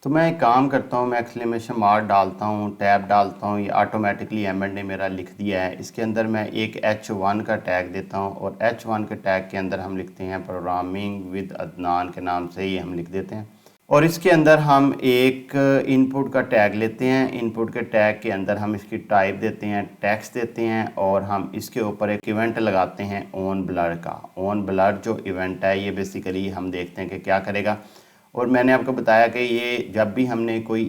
तो मैं एक काम करता हूँ, मैं एक्सक्लेमेशन मार्क डालता हूँ, टैब डालता हूँ, ये ऑटोमेटिकली एमएड ने मेरा लिख दिया है। इसके अंदर मैं एक H1 का टैग देता हूँ और H1 के टैग के अंदर हम लिखते हैं प्रोग्रामिंग विद अदनान के नाम से ये हम लिख देते हैं। और इसके अंदर हम एक इनपुट का टैग लेते हैं। इनपुट के टैग के अंदर हम इसकी टाइप देते हैं, टेक्स्ट देते हैं और हम इसके ऊपर एक इवेंट लगाते हैं ऑन ब्लर का। ऑन ब्लर जो इवेंट है ये बेसिकली हम देखते हैं कि क्या करेगा। और मैंने आपको बताया कि ये जब भी हमने कोई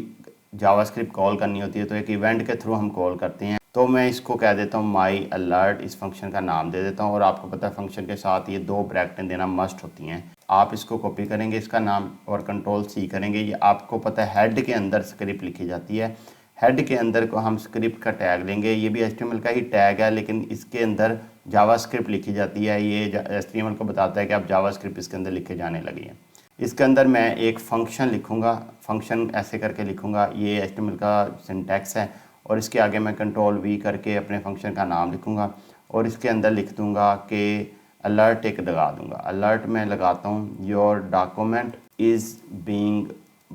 जावास्क्रिप्ट कॉल करनी होती है तो एक इवेंट के थ्रू हम कॉल करते हैं। तो मैं इसको कह देता हूँ माई अलर्ट, इस फंक्शन का नाम दे देता हूँ। और आपको पता है फंक्शन के साथ ये 2 ब्रैकेटें देना मस्ट होती हैं। आप इसको कॉपी करेंगे इसका नाम और कंट्रोल C करेंगे। ये आपको पता है हेड के अंदर स्क्रिप्ट लिखी जाती है। हेड के अंदर को हम स्क्रिप्ट का टैग लेंगे। ये भी HTML का ही टैग है लेकिन इसके अंदर जावास्क्रिप्ट लिखी जाती है। ये HTML को बताता है कि आप जावास्क्रिप्ट इसके अंदर लिखे जाने लगी हैं। इसके अंदर मैं एक फ़ंक्शन लिखूँगा, फ़ंक्शन ऐसे करके लिखूँगा। ये HTML का सिंटैक्स है और इसके आगे मैं कंट्रोल V करके अपने फंक्शन का नाम लिखूँगा और इसके अंदर लिख दूँगा कि अलर्ट एक लगा दूँगा। अलर्ट में लगाता हूँ your document is being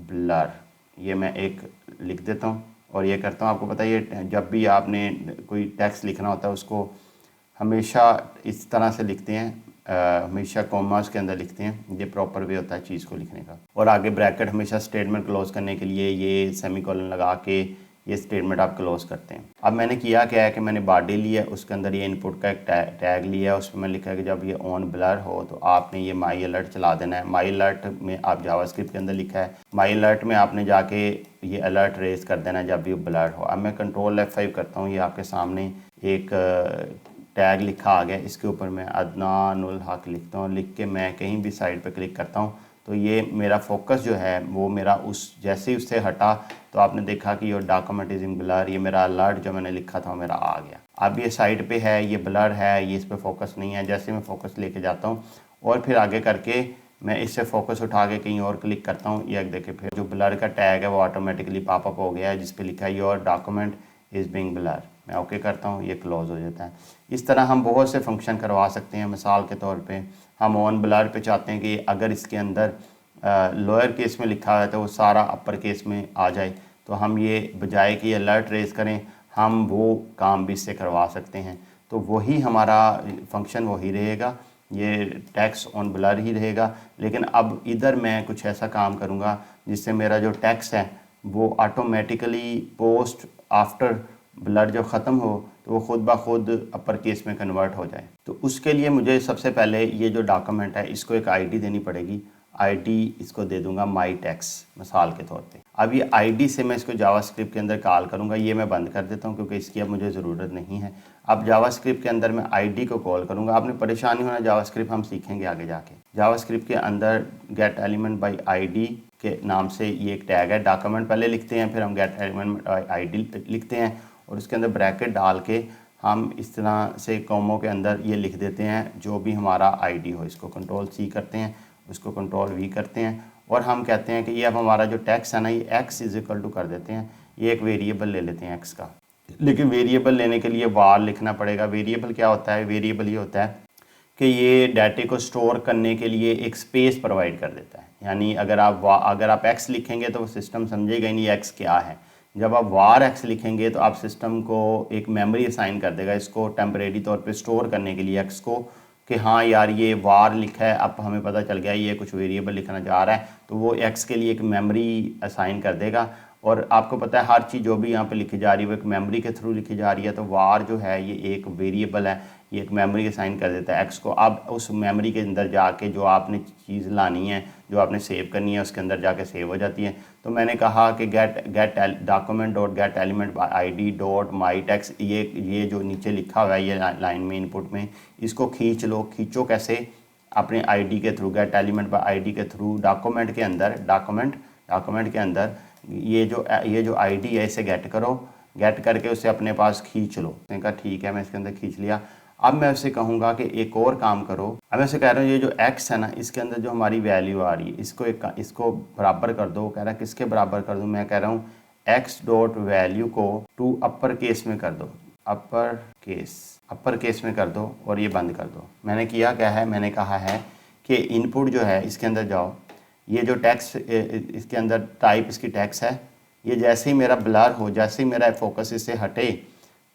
blur, ये मैं एक लिख देता हूँ और ये करता हूँ। आपको पता है ये जब भी आपने कोई टेक्स्ट लिखना होता है उसको हमेशा इस तरह से लिखते हैं, हमेशा कॉमास के अंदर लिखते हैं। ये प्रॉपर वे होता है चीज़ को लिखने का। और आगे ब्रैकेट हमेशा स्टेटमेंट क्लोज करने के लिए ये सेमीकोलन लगा के ये स्टेटमेंट आप क्लोज करते हैं। अब मैंने किया क्या है कि मैंने बॉडी लिया, उसके अंदर ये इनपुट का एक टैग लिया है। उसमें लिखा है कि जब ये ऑन ब्लर हो तो आपने ये माई अलर्ट चला देना है। माई अलर्ट में आप जावास्क्रिप्ट के अंदर लिखा है, माई अलर्ट में आपने जाके ये अलर्ट रेज कर देना है जब ये ब्लर हो। अब मैं कंट्रोल F5 करता हूँ, ये आपके सामने एक टैग लिखा आ गया। इसके ऊपर मैं अदनानुल हक लिखता हूँ। लिख के मैं कहीं भी साइड पे क्लिक करता हूँ तो ये मेरा फोकस जो है वो मेरा उस जैसे ही उससे हटा तो आपने देखा कि your document is in blur, ये मेरा अलर्ट जो मैंने लिखा था मेरा आ गया। अब ये साइड पे है, ये ब्लर है, ये इस पर फोकस नहीं है। जैसे मैं फोकस लेके जाता हूँ और फिर आगे करके मैं इससे फोकस उठा के कहीं और क्लिक करता हूँ, ये देखिए फिर जो ब्लर का टैग है वो ऑटोमेटिकली पॉपअप हो गया है जिस पे लिखा है your document is being blur. मैं ओके करता हूँ, ये क्लोज हो जाता है। इस तरह हम बहुत से फंक्शन करवा सकते हैं। मिसाल के तौर पे हम ऑन ब्लर पे चाहते हैं कि अगर इसके अंदर लोअर केस में लिखा है तो वो सारा अपर केस में आ जाए, तो हम ये बजाय कि अलर्ट रेज करें हम वो काम भी इससे करवा सकते हैं। तो वही हमारा फंक्शन वही रहेगा, ये टेक्स्ट ऑन ब्लर ही रहेगा। लेकिन अब इधर मैं कुछ ऐसा काम करूँगा जिससे मेरा जो टेक्स्ट है वो ऑटोमेटिकली पोस्ट आफ्टर ब्लर जब ख़त्म हो तो वो खुद ब खुद अपर केस में कन्वर्ट हो जाए। तो उसके लिए मुझे सबसे पहले ये जो डॉक्यूमेंट है इसको एक आईडी देनी पड़ेगी। आईडी इसको दे दूंगा माई टेक्स्ट मिसाल के तौर पे। अब ये आईडी से मैं इसको जावास्क्रिप्ट के अंदर कॉल करूंगा। ये मैं बंद कर देता हूँ क्योंकि इसकी अब मुझे ज़रूरत नहीं है। अब जावास्क्रिप्ट के अंदर मैं आईडी को कॉल करूंगा। आपने परेशानी होना, जावास्क्रिप्ट हम सीखेंगे आगे जाके। जावास्क्रिप्ट के अंदर गेट एलिमेंट बाई आईडी के नाम से ये एक टैग है। डॉक्यूमेंट पहले लिखते हैं, फिर हम गेट एलिमेंट आईडी लिखते हैं और उसके अंदर ब्रैकेट डाल के हम इस तरह से कॉमों के अंदर ये लिख देते हैं जो भी हमारा आईडी हो। इसको कंट्रोल C करते हैं, उसको कंट्रोल V करते हैं और हम कहते हैं कि ये अब हमारा जो टेक्स्ट है ना ये x इज इक्वल टू कर देते हैं। ये एक वेरिएबल ले लेते हैं x का। लेकिन वेरिएबल लेने के लिए वार लिखना पड़ेगा। वेरिएबल क्या होता है? वेरिएबल ये होता है कि ये डाटे को स्टोर करने के लिए एक स्पेस प्रोवाइड कर देता है। यानी अगर आप x लिखेंगे तो वो सिस्टम समझेगा ही नहीं x क्या है। जब आप वार x लिखेंगे तो आप सिस्टम को एक मेमोरी असाइन कर देगा इसको टेम्परेरी तौर पे स्टोर करने के लिए x को, कि हाँ यार ये वार लिखा है, अब हमें पता चल गया ये कुछ वेरिएबल लिखना चाह रहा है, तो वो x के लिए एक मेमोरी असाइन कर देगा। और आपको पता है हर चीज़ जो भी यहाँ पे लिखी जा रही है वो एक मेमोरी के थ्रू लिखी जा रही है। तो वार जो है ये एक वेरिएबल है, ये एक मेमोरी असाइन कर देता है x को। अब उस मेमोरी के अंदर जाके जो आपने चीज़ लानी है, जो आपने सेव करनी है, उसके अंदर जाके सेव हो जाती है। तो मैंने कहा कि gate document dot gate element ID dot माई टेक्स्ट, ये जो नीचे लिखा हुआ है ये लाइन में इनपुट में, इसको खींच लो। खींचो कैसे? अपने आईडी के through, gate element by ID के थ्रू डॉक्यूमेंट के अंदर, डॉक्यूमेंट के अंदर ये जो आईडी है इसे गेट करो। गेट करके उसे अपने पास खींच लो। मैंने कहा ठीक है, मैं इसके अंदर खींच लिया। अब मैं उसे कहूँगा कि एक और काम करो। अब मैं उसे कह रहा हूँ ये जो x है ना इसके अंदर जो हमारी वैल्यू आ रही है इसको बराबर कर दो। कह रहा है किसके बराबर कर दूँ? मैं कह रहा हूँ x डॉट वैल्यू को टू अपर केस में कर दो, अपर केस में कर दो और ये बंद कर दो। मैंने किया क्या है? मैंने कहा है कि इनपुट जो है इसके अंदर जाओ, ये जो टेक्स्ट इसके अंदर टाइप इसकी टेक्स्ट है, ये जैसे ही मेरा ब्लर हो, जैसे ही मेरा फोकस इससे हटे,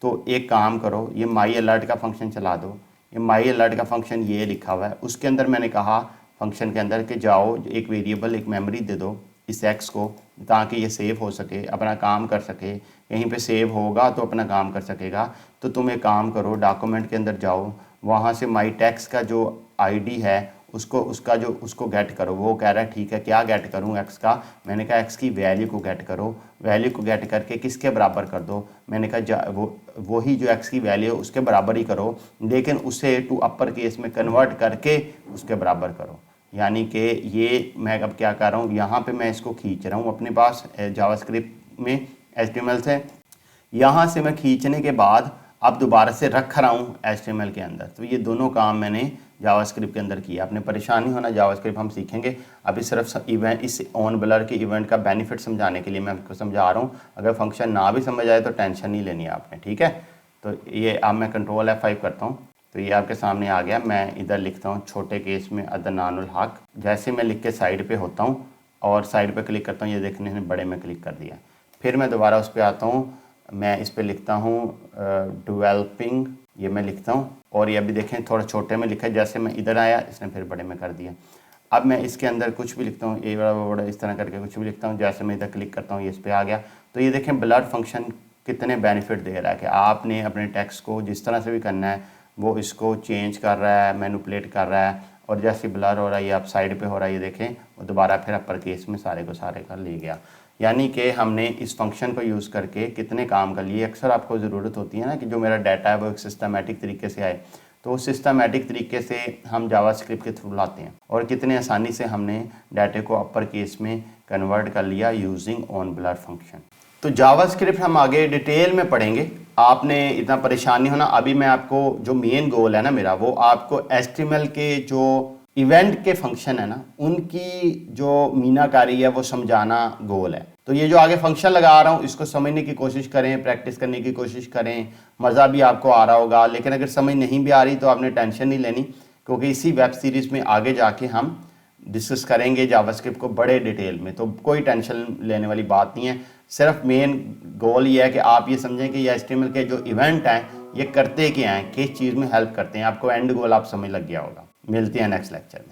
तो एक काम करो, ये माई अलर्ट का फंक्शन चला दो। ये माई अलर्ट का फंक्शन ये लिखा हुआ है, उसके अंदर मैंने कहा फंक्शन के अंदर कि जाओ एक वेरिएबल, एक मेमोरी दे दो इस एक्स को, ताकि ये सेव हो सके, अपना काम कर सके। यहीं पे सेव होगा तो अपना काम कर सकेगा। तो तुम एक काम करो, डॉक्यूमेंट के अंदर जाओ, वहाँ से माई टेक्स्ट का जो आईडी है उसको गेट करो। वो कह रहा है ठीक है, क्या गेट करूँ एक्स का? मैंने कहा एक्स की वैल्यू को गेट करो। वैल्यू को गेट करके किसके बराबर कर दो? मैंने कहा वही जो एक्स की वैल्यू है उसके बराबर ही करो, लेकिन उसे टू अपर केस में कन्वर्ट करके उसके बराबर करो। यानी कि ये मैं अब क्या कर रहा हूँ, यहाँ पे मैं इसको खींच रहा हूँ अपने पास जावास्क्रिप्ट में HTML से। यहाँ से मैं खींचने के बाद अब दोबारा से रख रहा हूँ HTML के अंदर। तो ये दोनों काम मैंने जावास्क्रिप्ट के अंदर किया। आपने परेशान नहीं होना, जावास्क्रिप्ट हम सीखेंगे। अभी सिर्फ इवेंट, इस ऑन ब्लर के इवेंट का बेनिफिट समझाने के लिए मैं आपको समझा रहा हूँ। अगर फंक्शन ना भी समझ आए तो टेंशन नहीं लेनी है आपने, ठीक है। तो ये अब मैं कंट्रोल F5 करता हूँ, तो ये आपके सामने आ गया। मैं इधर लिखता हूँ छोटे केस में अदनानुल हक। जैसे मैं लिख के साइड पे होता हूँ और साइड पे क्लिक करता हूँ, ये देखने ने बड़े में क्लिक कर दिया। फिर मैं दोबारा उस पर आता हूँ, मैं इस पर लिखता हूँ डेवलपिंग, ये मैं लिखता हूँ, और ये अभी देखें थोड़ा छोटे में लिखा है। जैसे मैं इधर आया इसने फिर बड़े में कर दिया। अब मैं इसके अंदर कुछ भी लिखता हूँ, ए बड़ा बड़ा इस तरह करके कुछ भी लिखता हूँ। जैसे मैं इधर क्लिक करता हूँ ये इस पर आ गया। तो ये देखें ब्लर फंक्शन कितने बेनिफिट दे रहा है कि आपने अपने टेक्स्ट को जिस तरह से भी करना है वो इसको चेंज कर रहा है, मैनिपुलेट कर रहा है। और जैसे ब्लर हो रहा है, ये आप साइड पे हो रहा है, ये देखें वो दोबारा फिर अपर केस में सारे को सारे कर ले गया। यानी कि हमने इस फंक्शन को यूज़ करके कितने काम कर लिए। अक्सर आपको ज़रूरत होती है ना कि जो मेरा डाटा है वो एक सिस्टमेटिक तरीके से आए, तो उस सिस्टमेटिक तरीके से हम जावास्क्रिप्ट के थ्रू लाते हैं। और कितने आसानी से हमने डाटे को अपर केस में कन्वर्ट कर लिया यूजिंग ऑन ब्लर फंक्शन। तो जावास्क्रिप्ट हम आगे डिटेल में पढ़ेंगे, आपने इतना परेशान नहीं होना। अभी मैं आपको जो मेन गोल है ना मेरा, वो आपको HTML के जो इवेंट के फंक्शन है ना उनकी जो मीनाकारी है वो समझाना गोल है। तो ये जो आगे फंक्शन लगा रहा हूँ इसको समझने की कोशिश करें, प्रैक्टिस करने की कोशिश करें। मज़ा भी आपको आ रहा होगा, लेकिन अगर समझ नहीं भी आ रही तो आपने टेंशन नहीं लेनी, क्योंकि इसी वेब सीरीज़ में आगे जाके हम डिस्कस करेंगे जावास्क्रिप्ट को बड़े डिटेल में। तो कोई टेंशन लेने वाली बात नहीं है। सिर्फ मेन गोल ये है कि आप ये समझें कि ये HTML के जो इवेंट हैं ये करते क्या हैं, किस चीज़ में हेल्प करते हैं। आपको एंड गोल आप समझ लग गया होगा। मिलते हैं नेक्स्ट लेक्चर में।